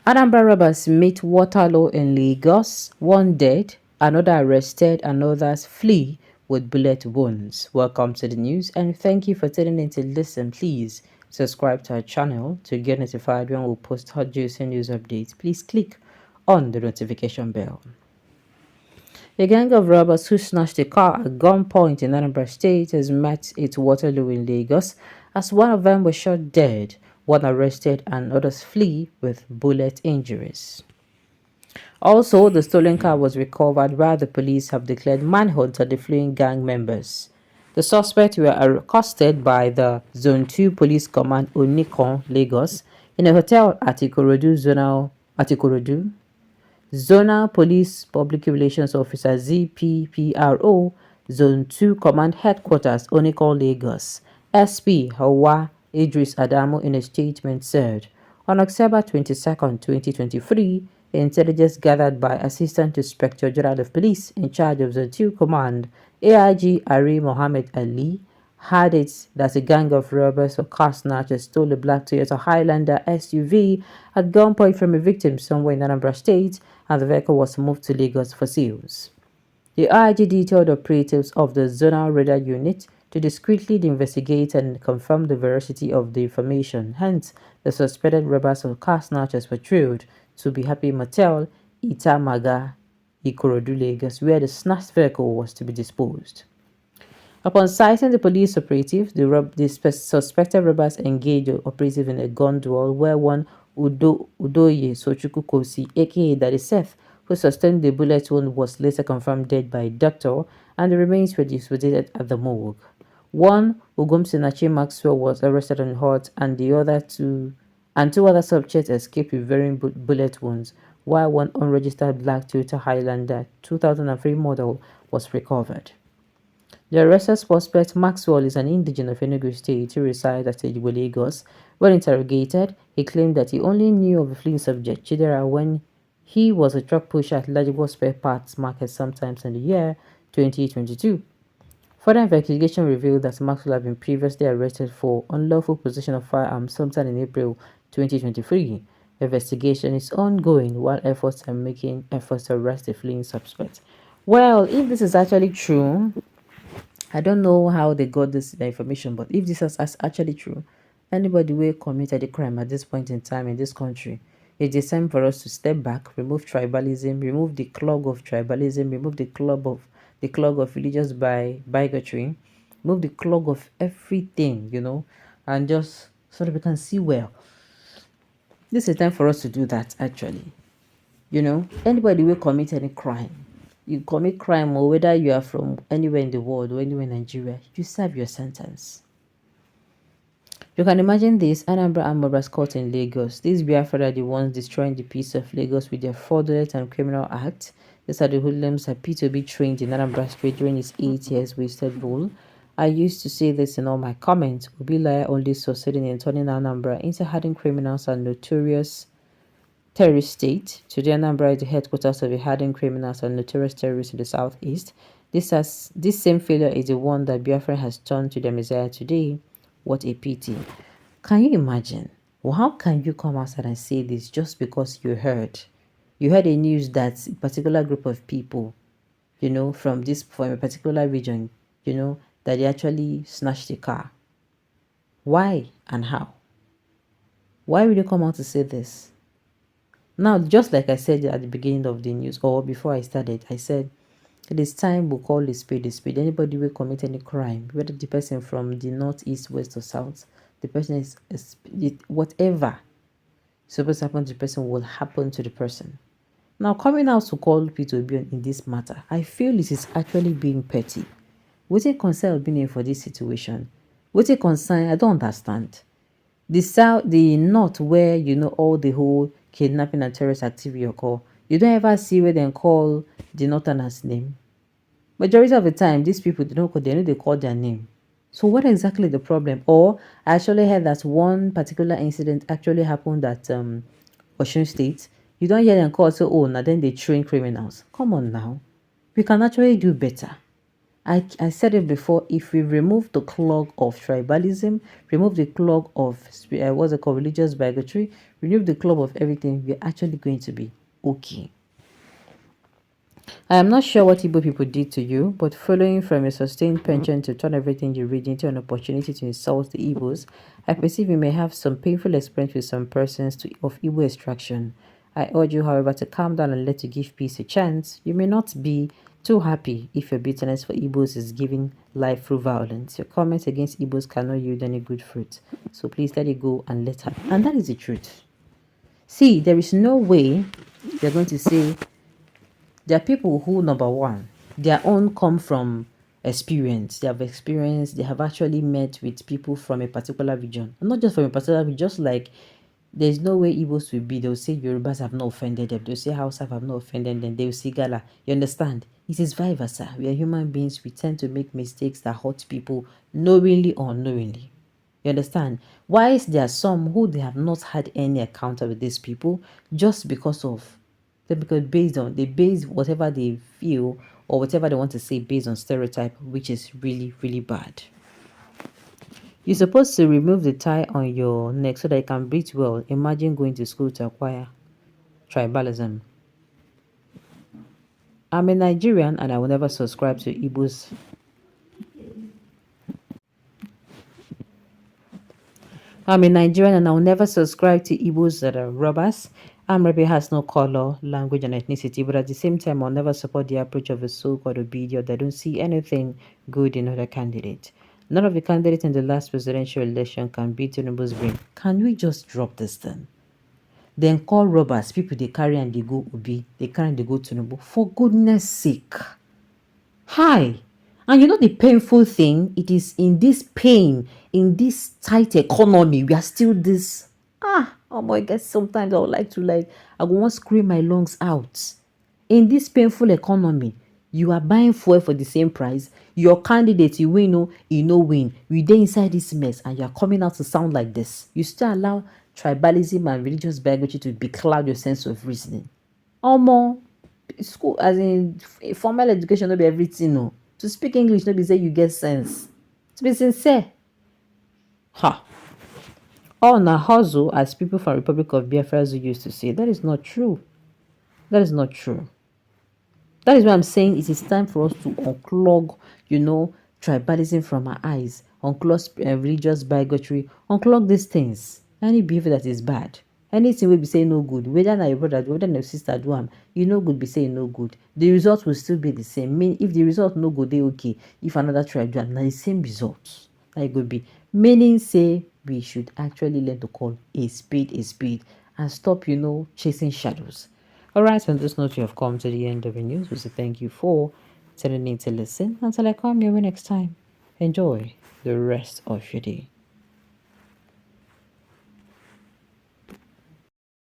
Anambra robbers meet Waterloo in Lagos, one dead, another arrested, and others flee with bullet wounds. Welcome to the news and thank you for tuning in to listen. Please subscribe to our channel to get notified when we post hot juicy news updates. Please click on the notification bell. A gang of robbers who snatched a car at gunpoint in Anambra State has met at Waterloo in Lagos as one of them was shot dead, one arrested, and others flee with bullet injuries. Also, the stolen car was recovered while the police have declared manhunt on the fleeing gang members. The suspects were accosted by the Zone 2 Police Command Onikon, Lagos, in a hotel at Ikorodu. Zonal Police Public Relations Officer ZPPRO, Zone 2 Command Headquarters, Onikon, Lagos, SP Hawa Idris Adamu in a statement said, on October 22, 2023, intelligence gathered by Assistant Inspector General of Police in charge of Zone 2 Command, AIG Ari Mohammed Ali, had it that a gang of robbers or car snatchers stole a black Toyota Highlander SUV at gunpoint from a victim somewhere in Anambra State, and the vehicle was moved to Lagos for sales. The IG detailed operatives of the Zonal Radar Unit to discreetly investigate and confirm the veracity of the information. Hence, the suspected robbers or car snatchers were trailed to the Happy Motel, Itamaga, Ikorodu, Lagos, where the snatched vehicle was to be disposed. Upon sighting the police operative, the suspected robbers engaged the operative in a gun duel where one Udoye Sochuku Kosi, aka Daddy Seth, who sustained the bullet wound, was later confirmed dead by a doctor, and the remains were disposed at the morgue. One, Ugumsinachi Maxwell, was arrested on hot, and two other subjects escaped with varying bullet wounds, while one unregistered black Toyota Highlander 2003 model was recovered. The arrested suspect Maxwell is an indigene of Enugu State who resides at Ejigbo, Lagos. When interrogated, he claimed that he only knew of the fleeing subject Chidera when he was a truck pusher at Lajigbo Spare Parts Market sometimes in the year 2022. Further investigation revealed that Maxwell had been previously arrested for unlawful possession of firearms sometime in April 2023. Investigation is ongoing while efforts are making efforts to arrest the fleeing suspect. Well, if this is actually true, I don't know how they got this information, but if this is actually true, anybody who committed a crime at this point in time in this country, it is time for us to step back, remove tribalism, remove the clog of tribalism, remove the clog of religious bigotry, remove the clog of everything, and just so that we can see well. This is time for us to do that actually. Anybody will commit any crime, you commit crime, or whether you are from anywhere in the world or anywhere in Nigeria, you serve your sentence. You can imagine this: Anambra and Mobra's court in Lagos. These Biafra are the ones destroying the peace of Lagos with their fraudulent and criminal acts. These are the hoodlums happy to be trained in Anambra State during his 8 years wasted rule. I used to say this in all my comments. Obilaya only succeeding in turning Anambra into hardened criminals and notorious terrorist state. Today, Anambra is the headquarters of the hardened criminals and notorious terrorists in the southeast. This same failure is the one that Biafra has turned to their messiah today. What a pity. Can you imagine? Well, how can you come outside and say this just because you heard a news that a particular group of people, from a particular region, that they actually snatched a car? Why and how? Why would you come out to say this? Now, just like I said at the beginning of the news, or before I started, I said it is time we call a spade a spade. Anybody will commit any crime, whether the person from the north, east, west, or south, the person is whatever supposed to happen to the person will happen to the person. Now, coming out to call people to be in this matter, I feel it is actually being petty. What a concern being for this situation? What a concern? I don't understand. The south, the north, where all the whole kidnapping and terrorist activity occur, you don't ever see where they call the northerners' name. Majority of the time, these people they call their name. So what exactly the problem? Or I actually heard that one particular incident actually happened at Osun State. You don't hear them call, so now then they train criminals. Come on now, we can actually do better. I said it before, if we remove the clog of tribalism, remove the clog of what's it called, religious bigotry, remove the clog of everything, we're actually going to be okay. I am not sure what Igbo people did to you, but following from a sustained penchant to turn everything you read into an opportunity to insult the Igbos, I perceive you may have some painful experience with some persons of Igbo extraction. I urge you, however, to calm down and let to give peace a chance. You may not be too happy if your bitterness for Igbos is giving life through violence. Your comments against Igbos cannot yield any good fruit. So please let it go and let her. And that is the truth. See, there is no way you're going to say there are people who, number one, their own come from experience. They have experience. They have actually met with people from a particular region. Not just from a particular region, just like there's no way Igbos will be. They'll say Yorubas have not offended them. They'll say Hausa have not offended them. They'll say Gala. You understand? It is vice versa. We are human beings. We tend to make mistakes that hurt people knowingly or unknowingly. You understand? Whilst there are some who they have not had any encounter with these people just because they base whatever they feel or whatever they want to say based on stereotype, which is really, really bad. You're supposed to remove the tie on your neck so that you can breathe well. Imagine going to school to acquire tribalism. I'm a Nigerian and I will never subscribe to Igbo's. I'm a Nigerian and I'll never subscribe to Igbos that are robbers. Amrabi has no color, language, and ethnicity, but at the same time, I'll never support the approach of a so-called obedient that don't see anything good in other candidates. None of the candidates in the last presidential election can beat Tinubu's brain. Can we just drop this thing? Then call robbers, people they carry and they go Obi, they carry and they go Tinubu. For goodness sake. Hi. And you know the painful thing? It is in this pain, in this tight economy, we are still this. Oh my God, sometimes I would like to I want to scream my lungs out. In this painful economy, you are buying fuel for the same price. Your candidate, you win, no, you no win. We dey inside this mess and you are coming out to sound like this. You still allow tribalism and religious bigotry to becloud your sense of reasoning. Omo, school as in formal education no be everything no. To speak English no be say you get sense. To be sincere, all na hustle as people from Republic of Biafra used to say. That is not true. That is not true. That is why I'm saying it is time for us to unclog, tribalism from our eyes, unclog religious bigotry, unclog these things. Any behavior that is bad, anything will be saying no good, whether na your brother do, whether na your sister do am, you no good be saying no good. The result will still be the same. Mean if the result no good, they okay. If another tribe do am, na the same result. That go be. Meaning say we should actually learn to call a spade and stop, chasing shadows. Alright, on this note, you have come to the end of the news. We say thank you for tuning in to listen. Until I come your way next time, enjoy the rest of your day.